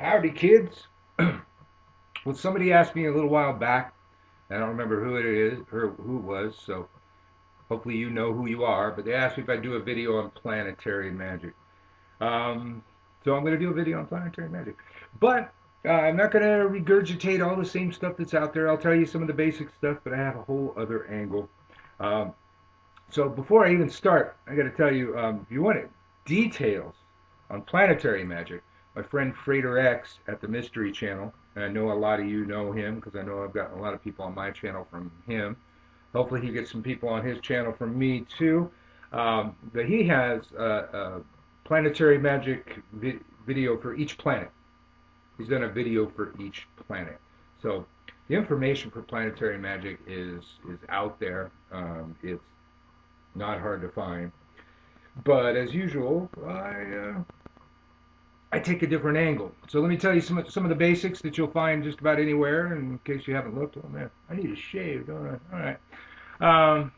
Howdy, kids. Well, somebody asked me a little while back. I don't remember who it is or who it was, so hopefully you know who you are. But they asked me if I'd do a video on planetary magic. Um, so I'm going to do a video on planetary magic. But I'm not going to regurgitate all the same stuff that's out there. I'll tell you some of the basic stuff, but I have a whole other angle. Um, so before I even start, I got to tell you, if you want details on planetary magic, my friend Frater X at the Mystery Channel, and I know a lot of you know him because I know I've gotten a lot of people on my channel from him. Hopefully he gets some people on his channel from me too. But he has a planetary magic video for each planet. He's done a video for each planet. So the information for planetary magic is out there. It's not hard to find. But as usual, I take a different angle. So let me tell you some of the basics that you'll find just about anywhere. In case you haven't looked, oh man, I need a shave, don't I? All right. Um,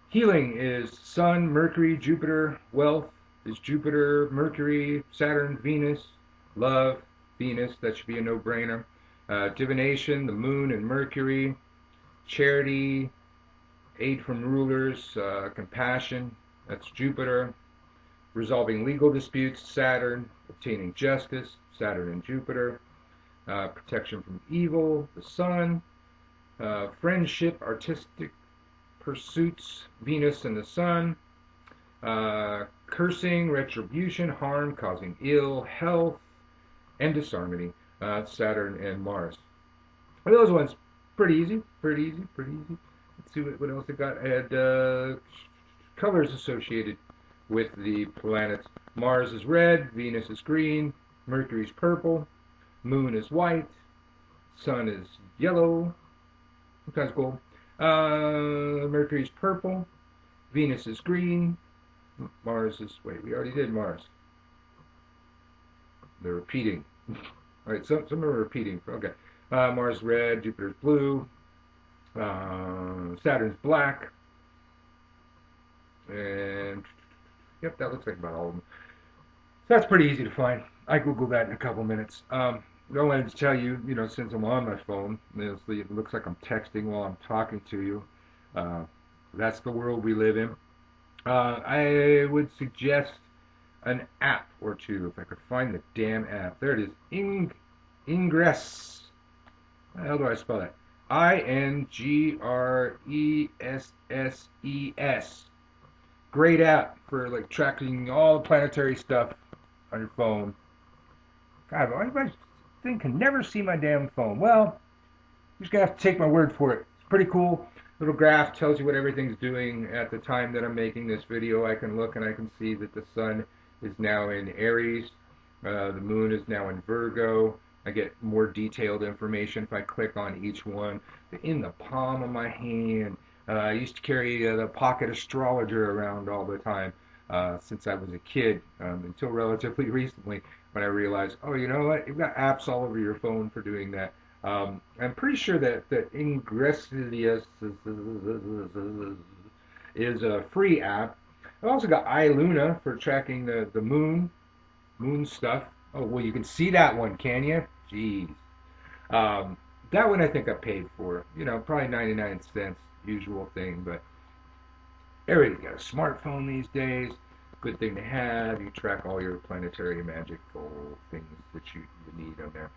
Healing is Sun, Mercury, Jupiter. Wealth is Jupiter, Mercury, Saturn, Venus. Love, Venus. That should be a no-brainer. Divination, the Moon and Mercury. Charity, aid from rulers. Compassion, that's Jupiter. Resolving legal disputes, Saturn. Obtaining justice, Saturn and Jupiter. Protection from evil, the Sun. Friendship, artistic pursuits, Venus and the Sun. Cursing, retribution, harm, causing ill, health, and disharmony, Saturn and Mars. Well, those ones, pretty easy, pretty easy, pretty easy. Let's see what else I got. I had colors associated with the planets. Mars is red, Venus is green, Mercury is purple, Moon is white, Sun is yellow, sometimes gold. Mercury is purple, Venus is green, Mars is, wait, we already did Mars. They're repeating. All right, some of them are repeating. Okay. Mars red, Jupiter's blue, Saturn's black, and yep, that looks like about all of them. So that's pretty easy to find. I Googled that in a couple minutes. I wanted to tell you, since I'm on my phone, it looks like I'm texting while I'm talking to you. That's the world we live in. I would suggest an app or two, if I could find the damn app. There it is. Ingress. How do I spell that? Ingresses. Great app for like tracking all the planetary stuff on your phone. God, my thing can never see my damn phone. Well, you're just gonna have to take my word for it. It's pretty cool. Little graph tells you what everything's doing at the time that I'm making this video. I can look and I can see that the Sun is now in Aries. The Moon is now in Virgo. I get more detailed information if I click on each one. In the palm of my hand. I used to carry the pocket astrologer around all the time since I was a kid, until relatively recently when I realized, oh, you know what? You've got apps all over your phone for doing that. I'm pretty sure that Ingressius is a free app. I've also got iLuna for tracking the moon stuff. Oh, well, you can see that one, can you? Jeez. That one I think I paid for. Probably 99 cents, usual thing, but everybody's got a smartphone these days. Good thing to have. You track all your planetary magical things that you need on there.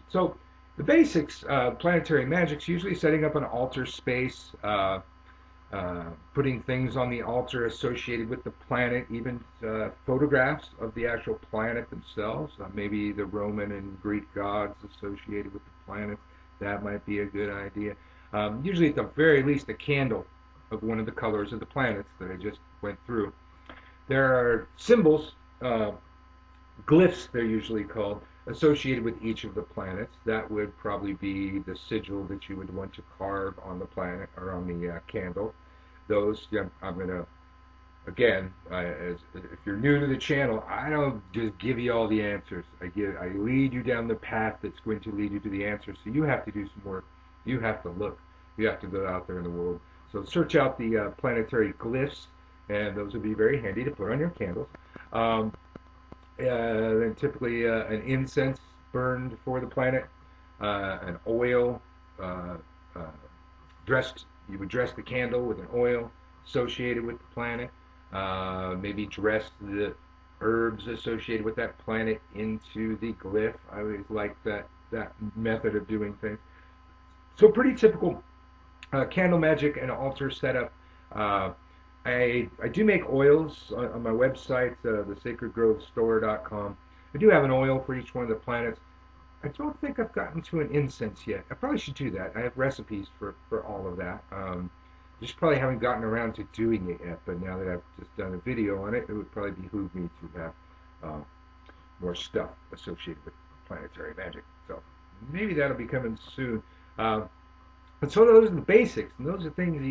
So the basics, planetary magic's usually setting up an altar space, putting things on the altar associated with the planet, even photographs of the actual planet themselves, maybe the Roman and Greek gods associated with the planet. That might be a good idea. Usually at the very least a candle of one of the colors of the planets that I just went through. There are symbols, glyphs they're usually called, associated with each of the planets. That would probably be the sigil that you would want to carve on the planet or on the candle. Those, I'm going to, again, if you're new to the channel, I don't just give you all the answers. I lead you down the path that's going to lead you to the answers. So you have to do some work. You have to look. You have to go out there in the world. So search out the planetary glyphs, and those would be very handy to put on your candles. then typically an incense burned for the planet, an oil uh, uh, dressed. You would dress the candle with an oil associated with the planet. Maybe dress the herbs associated with that planet into the glyph. I always liked that method of doing things. So pretty typical candle magic and altar setup. Uh, I do make oils on my website, thesacredgrovestore.com. I do have an oil for each one of the planets. I don't think I've gotten to an incense yet. I probably should do that. I have recipes for all of that. Just probably haven't gotten around to doing it yet, but now that I've just done a video on it, it would probably behoove me to have uh, more stuff associated with planetary magic. So maybe that'll be coming soon. Uh, but so those are the basics, and those are things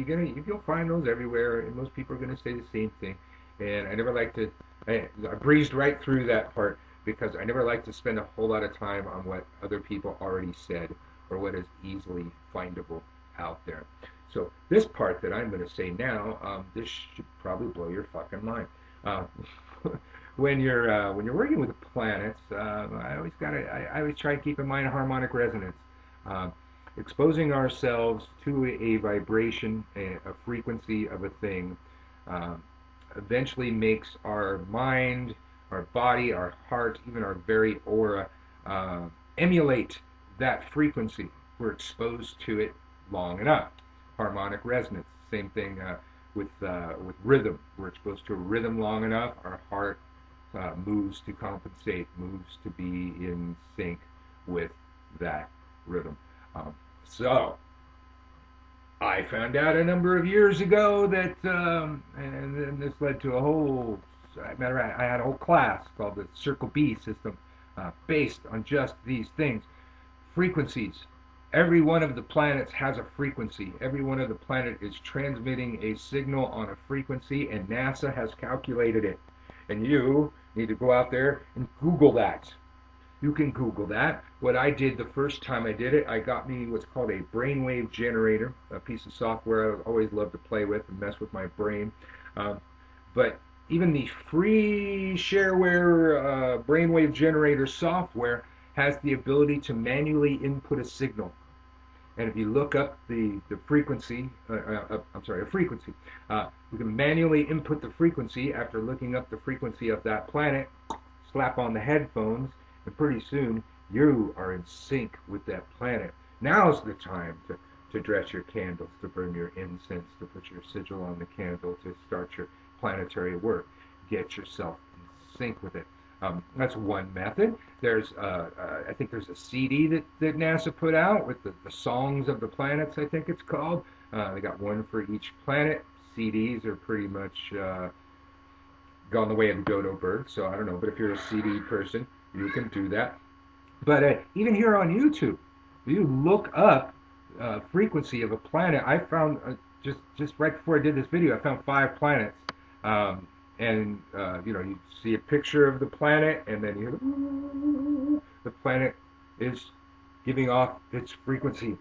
you'll find those everywhere, and most people are gonna say the same thing. And I never like to. I breezed right through that part because I never like to spend a whole lot of time on what other people already said or what is easily findable out there. So this part that I'm going to say now, this should probably blow your fucking mind. Uh, when you're working with the planets, I always try to keep in mind harmonic resonance. Uh, Exposing ourselves to a vibration, a frequency of a thing, uh, eventually makes our mind, our body, our heart, even our very aura uh, emulate that frequency. We're exposed to it long enough. Harmonic resonance, same thing with rhythm. We're exposed to a rhythm long enough, our heart moves to compensate, moves to be in sync with that rhythm. So I found out a number of years ago that, and then this led to a whole, matter of fact, I had a whole class called the Circle B system, based on just these things. Frequencies. Every one of the planets has a frequency. Every one of the planet is transmitting a signal on a frequency, and NASA has calculated it. And you need to go out there and Google that. You can Google that. What I did the first time I did it, I got me what's called a brainwave generator, a piece of software I always love to play with and mess with my brain. But even the free shareware brainwave generator software has the ability to manually input a signal. And if you look up the frequency, a frequency, you can manually input the frequency after looking up the frequency of that planet, slap on the headphones, and pretty soon you are in sync with that planet. Now's the time to dress your candles, to burn your incense, to put your sigil on the candle, to start your planetary work. Get yourself in sync with it. That's one method. There's, I think there's a CD that NASA put out with the songs of the planets, I think it's called. They got one for each planet. CDs are pretty much gone the way of the dodo bird, so I don't know. But if you're a CD person, you can do that. But even here on YouTube, if you look up frequency of a planet, I found just right before I did this video, I found 5 planets. And you see a picture of the planet, and then you hear the planet is giving off its frequency.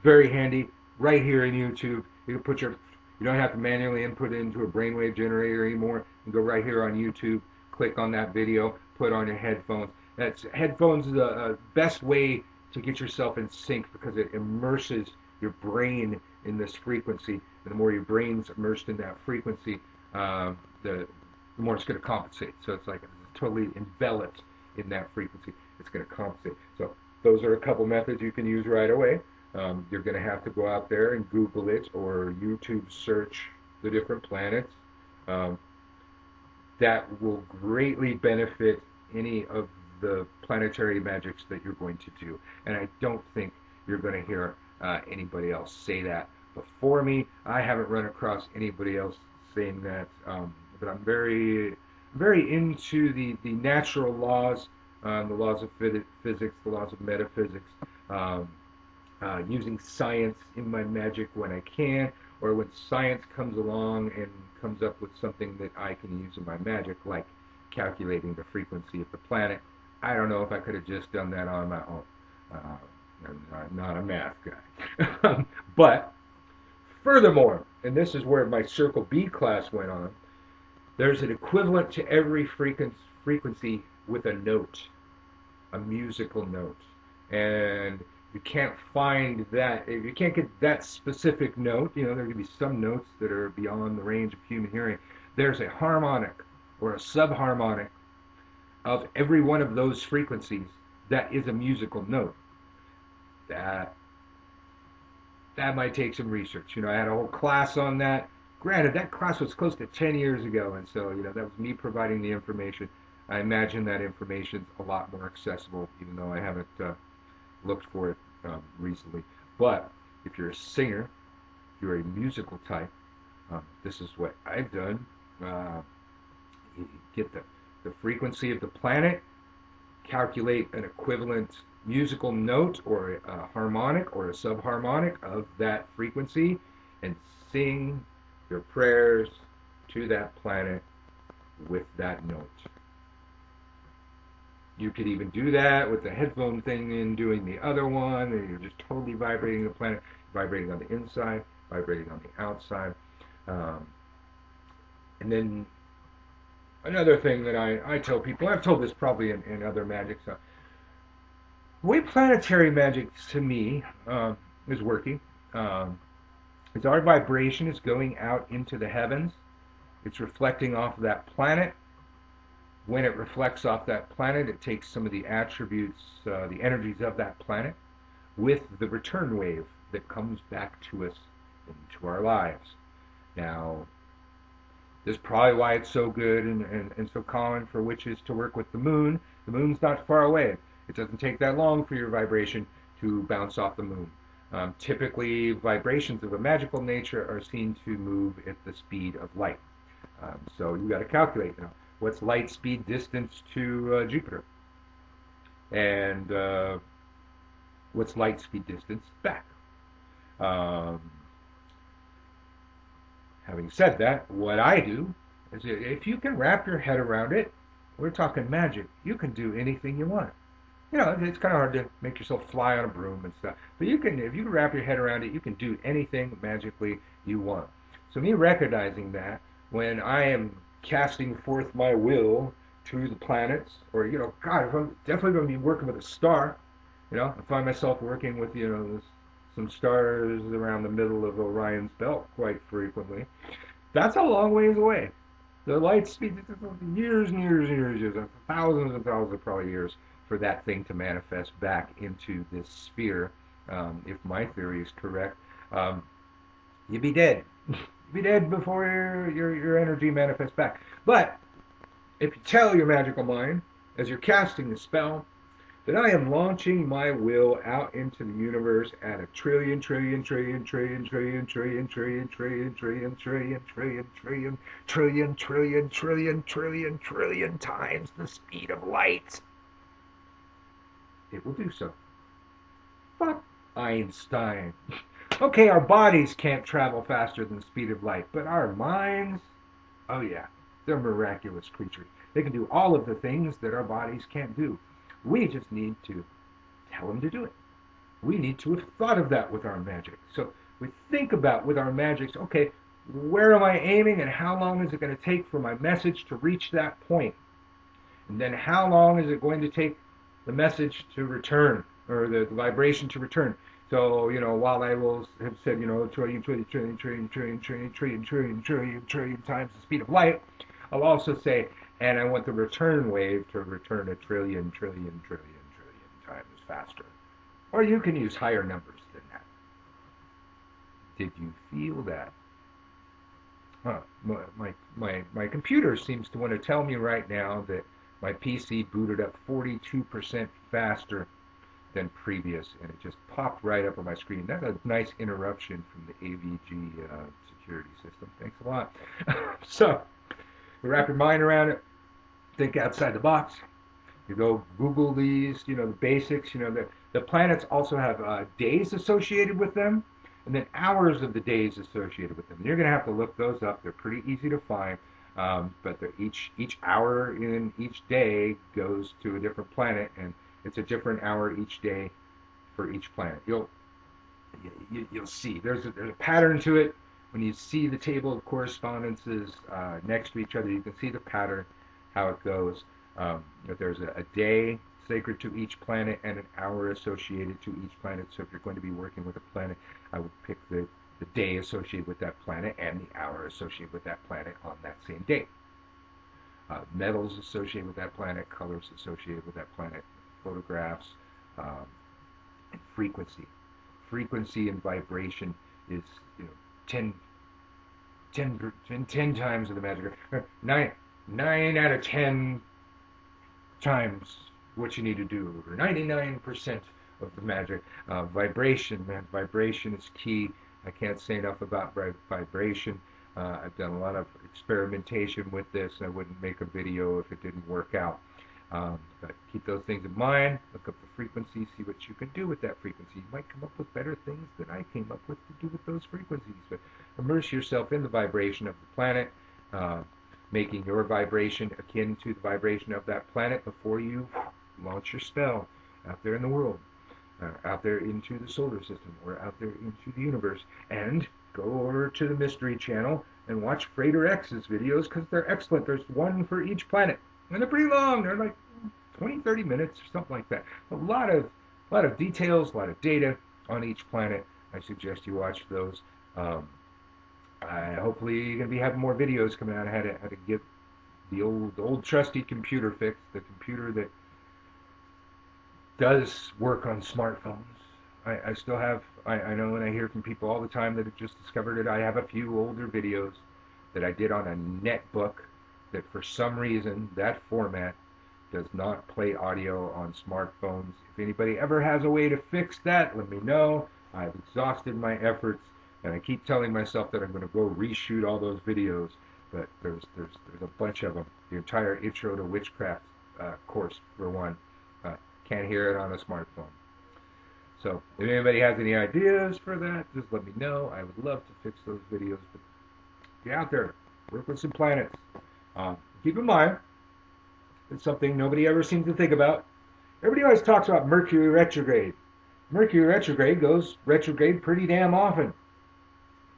Very handy, right here in YouTube. You don't have to manually input it into a brainwave generator anymore. You go right here on YouTube, click on that video, put on your headphones. Headphones is the best way to get yourself in sync because it immerses your brain in this frequency. And the more your brain's immersed in that frequency, the more it's going to compensate. So it's like it's totally enveloped in that frequency. It's going to compensate. So those are a couple methods you can use right away. You're going to have to go out there and Google it or YouTube search the different planets. That will greatly benefit any of the planetary magics that you're going to do. And I don't think you're going to hear anybody else say that before me. I haven't run across anybody else saying that, but I'm very into the natural laws, the laws of physics, the laws of metaphysics, using science in my magic when I can, or when science comes along and comes up with something that I can use in my magic, like calculating the frequency of the planet. I don't know if I could have just done that on my own. I'm not a math guy. But furthermore, and this is where my Circle B class went on, There's an equivalent to every frequency with a note, a musical note. And you can't find that, if you can't get that specific note, there can be some notes that are beyond the range of human hearing. There's a harmonic or a subharmonic of every one of those frequencies that is a musical note. That might take some research. I had a whole class on that. Granted, that class was close to 10 years ago, and so, that was me providing the information. I imagine that information's a lot more accessible, even though I haven't looked for it recently. But if you're a singer, if you're a musical type, this is what I've done. You get the frequency of the planet, calculate an equivalent musical note or a harmonic or a subharmonic of that frequency, and sing your prayers to that planet with that note. You could even do that with the headphone thing and doing the other one, and you're just totally vibrating the planet, vibrating on the inside, vibrating on the outside. And then another thing that I tell people, I've told this probably in other magic stuff, the way planetary magic to me is working is our vibration is going out into the heavens. It's reflecting off of that planet. When it reflects off that planet, it takes some of the attributes, the energies of that planet, with the return wave that comes back to us into our lives. Now, this is probably why it's so good and so common for witches to work with the moon. The moon's not far away. It doesn't take that long for your vibration to bounce off the moon. Typically, vibrations of a magical nature are seen to move at the speed of light. So you got to calculate, what's light speed distance to Jupiter, and what's light speed distance back. Having said that, what I do is, if you can wrap your head around it, we're talking magic, you can do anything you want. It's kind of hard to make yourself fly on a broom and stuff, but if you can wrap your head around it, you can do anything magically you want. So me recognizing that, when I am casting forth my will to the planets, or God, if I'm definitely going to be working with a star, I find myself working with some stars around the middle of Orion's belt quite frequently. That's a long ways away. The light speed, years and years and years, thousands and thousands of probably years for that thing to manifest back into this sphere. If my theory is correct, you'd be dead. Be dead before your energy manifests back. But if you tell your magical mind, as you're casting the spell, that I am launching my will out into the universe at a trillion times the speed of light, it will do so. Fuck Einstein. Okay, our bodies can't travel faster than the speed of light, but our minds, oh yeah, they're miraculous creatures. They can do all of the things that our bodies can't do. We just need to tell them to do it. We need to have thought of that with our magic. So we think about with our magics, okay, where am I aiming and how long is it going to take for my message to reach that point? And then how long is it going to take the message to return, or the vibration to return? So, while I will have said, trillion times the speed of light, I'll also say, and I want the return wave to return a trillion times faster. Or you can use higher numbers than that. Did you feel that? My computer seems to want to tell me right now that my PC booted up 42% faster than previous, and it just popped right up on my screen. That's a nice interruption from the AVG security system. Thanks a lot. So, you wrap your mind around it, think outside the box. You go Google these, the basics. The planets also have days associated with them, and then hours of the days associated with them. You're going to have to look those up. They're pretty easy to find, but each hour in each day goes to a different planet, and it's a different hour each day for each planet. You'll see there's a pattern to it. when you see the table of correspondences next to each other, you can see the pattern, how it goes. That there's a day sacred to each planet and an hour associated to each planet. So if you're going to be working with a planet, I would pick the day associated with that planet and the hour associated with that planet on that same day. Metals associated with that planet, colors associated with that planet, photographs, and frequency. Frequency and vibration is 10 times of the magic. 9 out of 10 times what you need to do, or 99% of the magic. Vibration, man, vibration is key. I can't say enough about vibration. I've done a lot of experimentation with this. I wouldn't make a video if it didn't work out. But keep those things in mind. Look up the frequency, see what you can do with that frequency. You might come up with better things than I came up with to do with those frequencies. But immerse yourself in the vibration of the planet, making your vibration akin to the vibration of that planet before you launch your spell out there in the world, out there into the solar system, or out there into the universe. And go over to the Mystery Channel and watch Freighter X's videos, because they're excellent. There's one for each planet, and they're pretty long. They're like 20, 30 minutes, or something like that. A lot of details, a lot of data on each planet. I suggest you watch those. Hopefully you're going to be having more videos coming out on how to get the old trusty computer fixed, the computer that does work on smartphones. I still have, I know, and I hear from people all the time that have just discovered it. I have a few older videos that I did on a netbook that for some reason, that format does not play audio on smartphones. If anybody ever has a way to fix that, let me know. I've exhausted my efforts, and I keep telling myself that I'm going to go reshoot all those videos, but there's a bunch of them. The entire Intro to Witchcraft course, for one, can't hear it on a smartphone. So if anybody has any ideas for that, just let me know. I would love to fix those videos. But get out there, work with some planets. Keep in mind, it's something nobody ever seems to think about. Everybody always talks about Mercury retrograde. Mercury retrograde goes retrograde pretty damn often.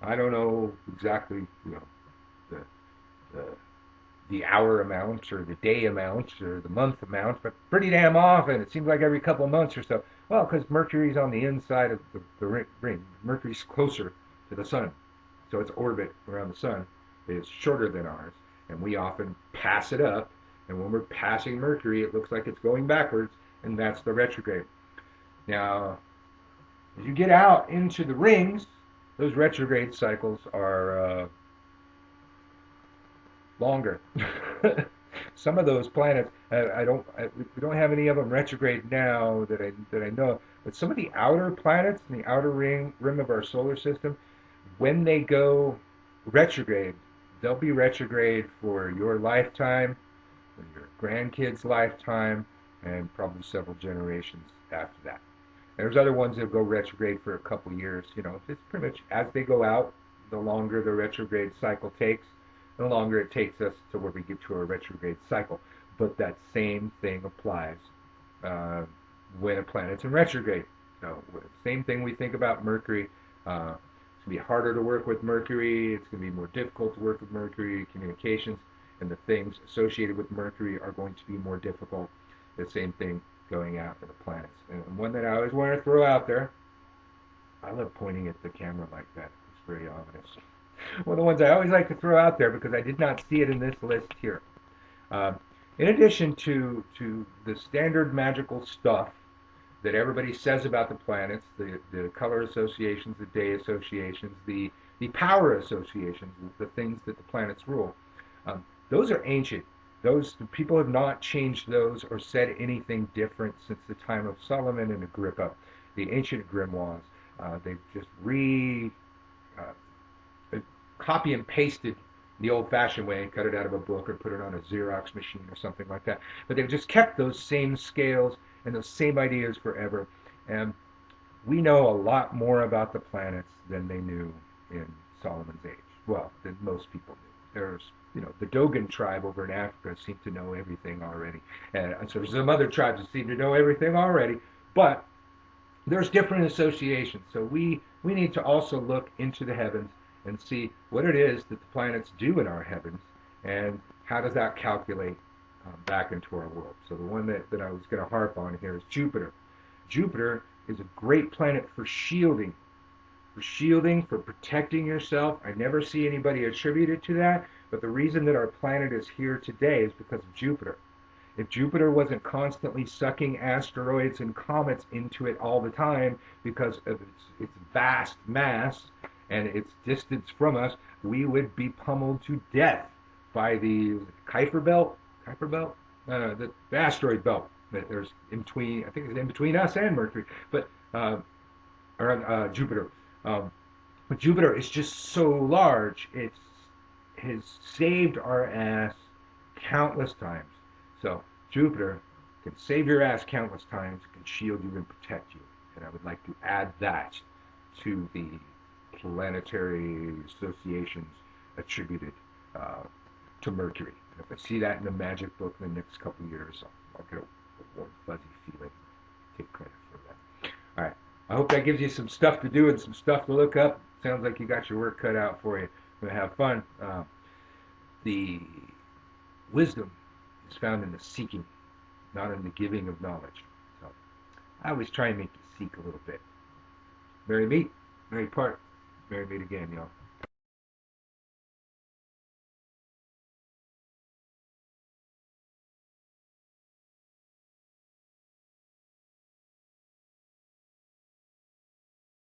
I don't know exactly, the hour amount or the day amount or the month amount, but pretty damn often. It seems like every couple of months or so. Well, because Mercury's on the inside of the ring. Mercury's closer to the sun, so its orbit around the sun is shorter than ours, and we often pass it up, and when we're passing Mercury, it looks like it's going backwards, and that's the retrograde. Now, as you get out into the rings, those retrograde cycles are longer. Some of those planets, we don't have any of them retrograde now that I know. But some of the outer planets in the outer rim of our solar system, when they go retrograde, they'll be retrograde for your lifetime, for your grandkids' lifetime, and probably several generations after that. And there's other ones that go retrograde for a couple years. It's pretty much as they go out, the longer the retrograde cycle takes, the longer it takes us to where we get to a retrograde cycle. But that same thing applies when a planet's in retrograde. So, same thing we think about Mercury. It's going to be harder to work with Mercury. It's going to be more difficult to work with Mercury. Communications and the things associated with Mercury are going to be more difficult. The same thing going out for the planets. And one that I always want to throw out there, I love pointing at the camera like that. It's very ominous. One of the ones I always like to throw out there, because I did not see it in this list here. In addition to the standard magical stuff that everybody says about the planets, the color associations, the day associations, the power associations, the things that the planets rule, those are ancient. The people have not changed those or said anything different since the time of Solomon and Agrippa, the ancient grimoires. They've just copy and pasted the old-fashioned way and cut it out of a book or put it on a Xerox machine or something like that. But they've just kept those same scales and those same ideas forever. And we know a lot more about the planets than they knew in Solomon's age. Well, than most people knew. There's, the Dogon tribe over in Africa seem to know everything already. And so there's some other tribes that seem to know everything already. But there's different associations. So we need to also look into the heavens and see what it is that the planets do in our heavens, and how does that calculate back into our world. So the one that I was going to harp on here is Jupiter. Jupiter is a great planet for shielding, for protecting yourself. I never see anybody attribute it to that, but the reason that our planet is here today is because of Jupiter. If Jupiter wasn't constantly sucking asteroids and comets into it all the time because of its vast mass and its distance from us, we would be pummeled to death by the Kuiper belt, the asteroid belt that there's in between. I think it's in between us and Mercury, but or Jupiter. But Jupiter is just so large; it has saved our ass countless times. So Jupiter can save your ass countless times, can shield you and protect you. And I would like to add that to the planetary associations attributed to Mercury. And if I see that in the magic book in the next couple of years, I'll get a warm, fuzzy feeling. Take credit for that. All right. I hope that gives you some stuff to do and some stuff to look up. Sounds like you got your work cut out for you. We're going to have fun. The wisdom is found in the seeking, not in the giving of knowledge. So I always try and make you seek a little bit. Merry meet, merry part, merry meet again, y'all.